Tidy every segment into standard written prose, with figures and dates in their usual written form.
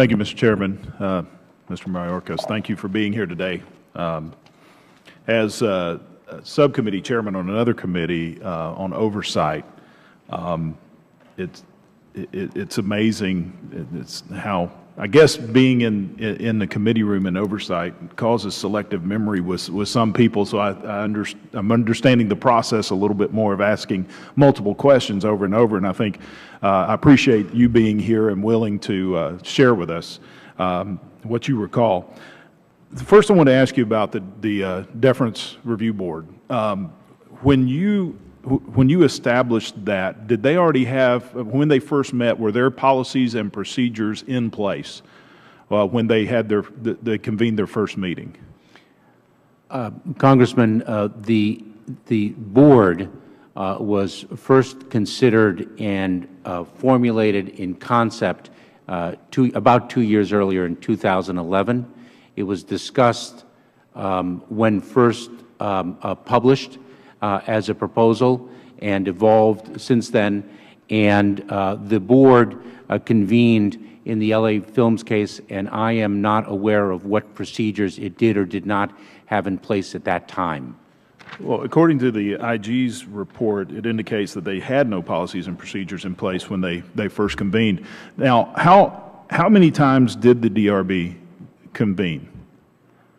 Thank you, Mr. Chairman. Mr. Mayorkas, thank you for being here today. As subcommittee chairman on another committee on oversight, it's amazing. It's how, I guess, being in the committee room and oversight causes selective memory with some people. So I'm understanding the process a little bit more of asking multiple questions over and over. And I think I appreciate you being here and willing to share with us what you recall. First, I want to ask you about the Deference Review Board. When you established that, did they already have, when they first met, were there policies and procedures in place when they had they convened their first meeting? Congressman, the board was first considered and formulated in concept about 2 years earlier in 2011. It was discussed when first published as a proposal and evolved since then, and the board convened in the LA Films case, and I am not aware of what procedures it did or did not have in place at that time. Well, according to the IG's report, it indicates that they had no policies and procedures in place when they first convened. Now, how many times did the DRB convene?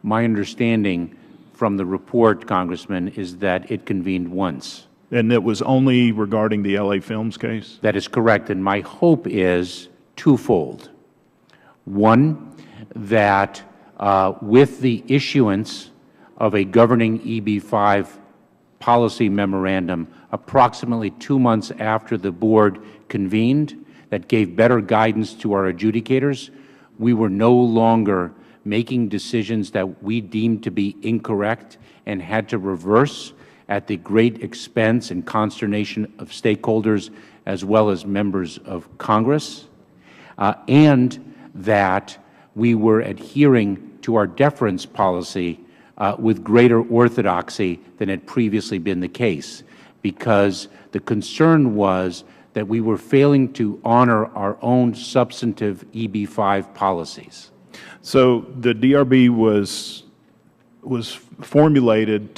My understanding from the report, Congressman, is that it convened once. And it was only regarding the LA Films case? That is correct, and my hope is twofold. One, that with the issuance of a governing EB-5 policy memorandum approximately 2 months after the board convened that gave better guidance to our adjudicators, we were no longer making decisions that we deemed to be incorrect and had to reverse at the great expense and consternation of stakeholders as well as members of Congress, and that we were adhering to our deference policy with greater orthodoxy than had previously been the case, because the concern was that we were failing to honor our own substantive EB-5 policies. So the DRB was formulated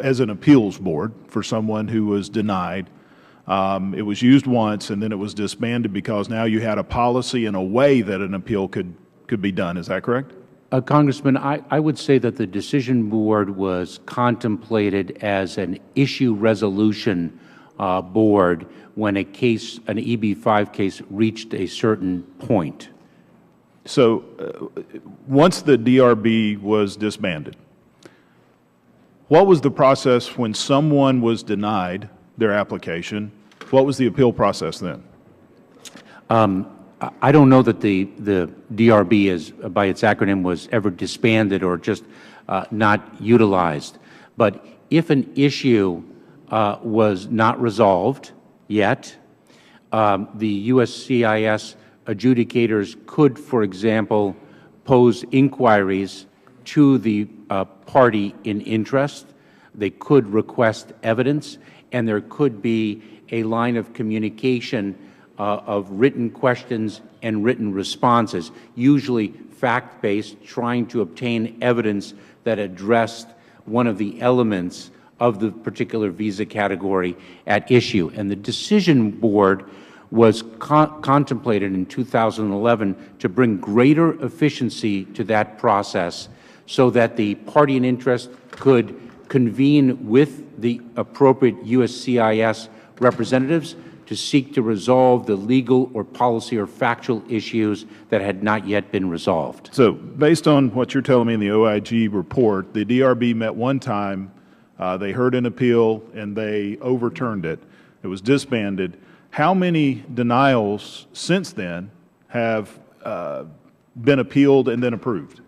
as an appeals board for someone who was denied. It was used once, and then it was disbanded because now you had a policy and a way that an appeal could be done. Is that correct? Congressman, I would say that the decision board was contemplated as an issue resolution board when an EB-5 case reached a certain point. So once the DRB was disbanded, what was the process when someone was denied their application? What was the appeal process then? I don't know that the DRB, by its acronym, was ever disbanded or just not utilized. But if an issue was not resolved yet, the USCIS adjudicators could, for example, pose inquiries to the party in interest. They could request evidence, and there could be a line of communication of written questions and written responses, usually fact-based, trying to obtain evidence that addressed one of the elements of the particular visa category at issue. And the decision board was contemplated in 2011 to bring greater efficiency to that process so that the party in interest could convene with the appropriate USCIS representatives to seek to resolve the legal or policy or factual issues that had not yet been resolved. So based on what you're telling me in the OIG report, the DRB met one time, they heard an appeal, and they overturned it. It was disbanded. How many denials since then have been appealed and then approved?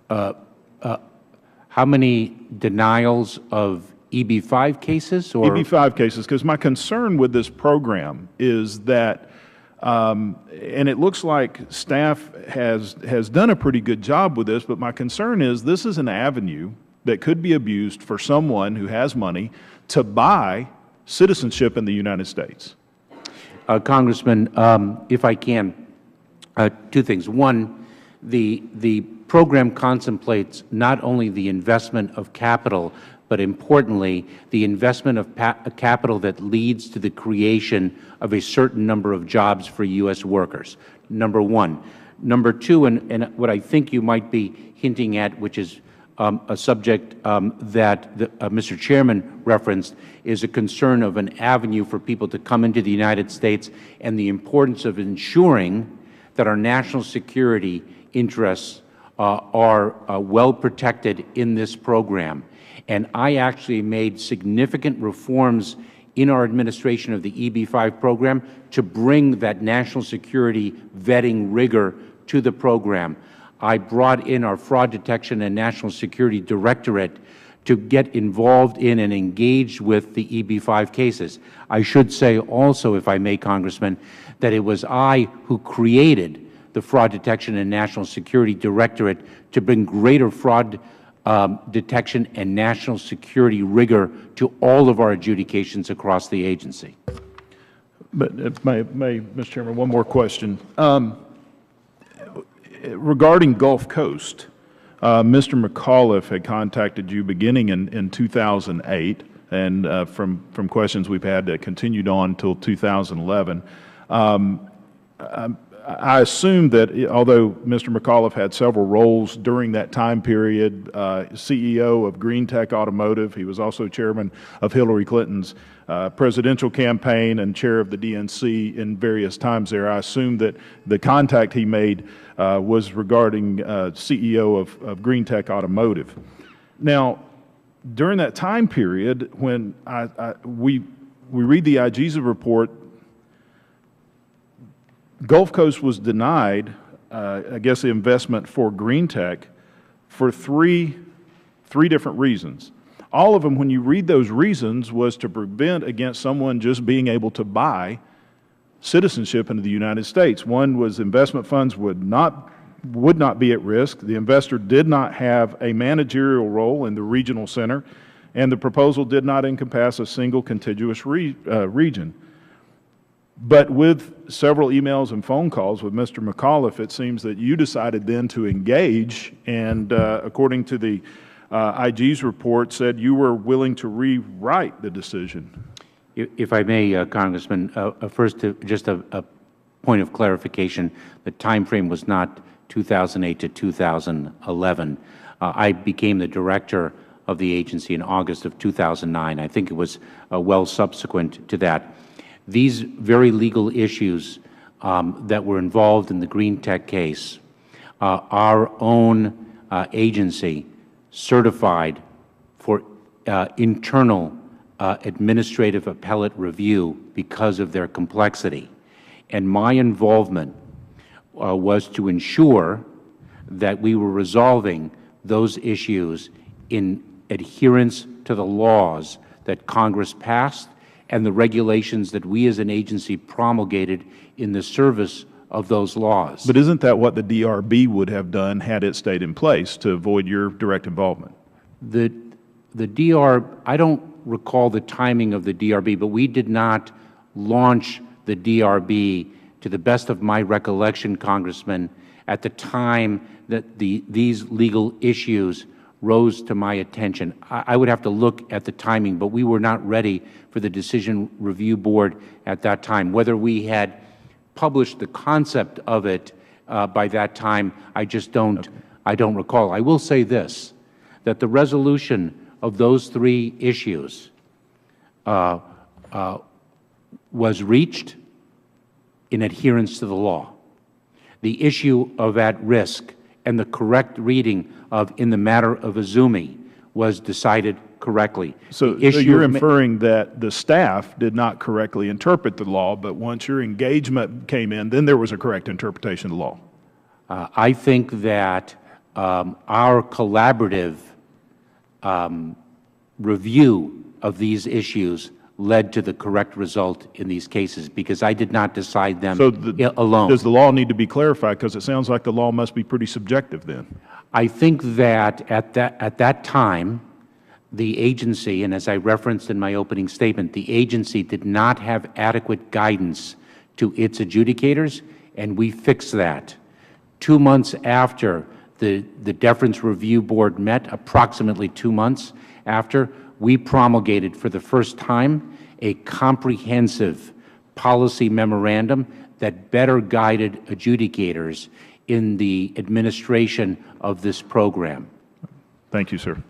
How many denials of EB-5 cases? Or EB-5 cases, because my concern with this program is that, and it looks like staff has done a pretty good job with this, but my concern is this is an avenue that could be abused for someone who has money to buy citizenship in the United States. Congressman, if I can, Two things. One, the program contemplates not only the investment of capital, but importantly, the investment of capital that leads to the creation of a certain number of jobs for U.S. workers, number one. Number two, and what I think you might be hinting at, which is a subject that Mr. Chairman referenced, is a concern of an avenue for people to come into the United States and the importance of ensuring that our national security interests are well protected in this program. And I actually made significant reforms in our administration of the EB-5 program to bring that national security vetting rigor to the program. I brought in our Fraud Detection and National Security Directorate to get involved in and engaged with the EB-5 cases. I should say also, if I may, Congressman, that it was I who created the Fraud Detection and National Security Directorate to bring greater fraud detection and national security rigor to all of our adjudications across the agency. But Mr. Chairman, one more question. Regarding Gulf Coast, Mr. McAuliffe had contacted you beginning in 2008, and from questions we've had that continued on until 2011. I assume that although Mr. McAuliffe had several roles during that time period, CEO of Green Tech Automotive, he was also chairman of Hillary Clinton's presidential campaign and chair of the DNC in various times there. I assume that the contact he made was regarding CEO of Green Tech Automotive. Now, during that time period, when we read the IGESA report, Gulf Coast was denied, I guess, the investment for Green Tech for three different reasons. All of them, when you read those reasons, was to prevent against someone just being able to buy citizenship into the United States. One was investment funds would not be at risk. The investor did not have a managerial role in the regional center, and the proposal did not encompass a single contiguous region. But with several emails and phone calls with Mr. McAuliffe, it seems that you decided then to engage, and according to the IG's report, said you were willing to rewrite the decision. If I may, Congressman, first, just a point of clarification. The time frame was not 2008 to 2011. I became the director of the agency in August of 2009. I think it was well subsequent to that. These very legal issues that were involved in the Green Tech case, our own agency certified for internal administrative appellate review because of their complexity. And my involvement was to ensure that we were resolving those issues in adherence to the laws that Congress passed and the regulations that we as an agency promulgated in the service of those laws. But isn't that what the DRB would have done had it stayed in place to avoid your direct involvement? I don't recall the timing of the DRB, but we did not launch the DRB, to the best of my recollection, Congressman, at the time that these legal issues rose to my attention. I would have to look at the timing, but we were not ready for the Decision Review Board at that time. Whether we had published the concept of it by that time, I don't recall. I will say this, that the resolution of those three issues was reached in adherence to the law. The issue of at risk and the correct reading of in the matter of Izumi was decided correctly. So you're inferring that the staff did not correctly interpret the law, but once your engagement came in, then there was a correct interpretation of the law. I think that our collaborative review of these issues led to the correct result in these cases, because I did not decide them alone. Does the law need to be clarified? Because it sounds like the law must be pretty subjective then. I think that at that time, the agency, and as I referenced in my opening statement, the agency did not have adequate guidance to its adjudicators and we fixed that. 2 months after the Deference Review Board met, approximately 2 months after, we promulgated for the first time a comprehensive policy memorandum that better guided adjudicators in the administration of this program. Thank you, sir.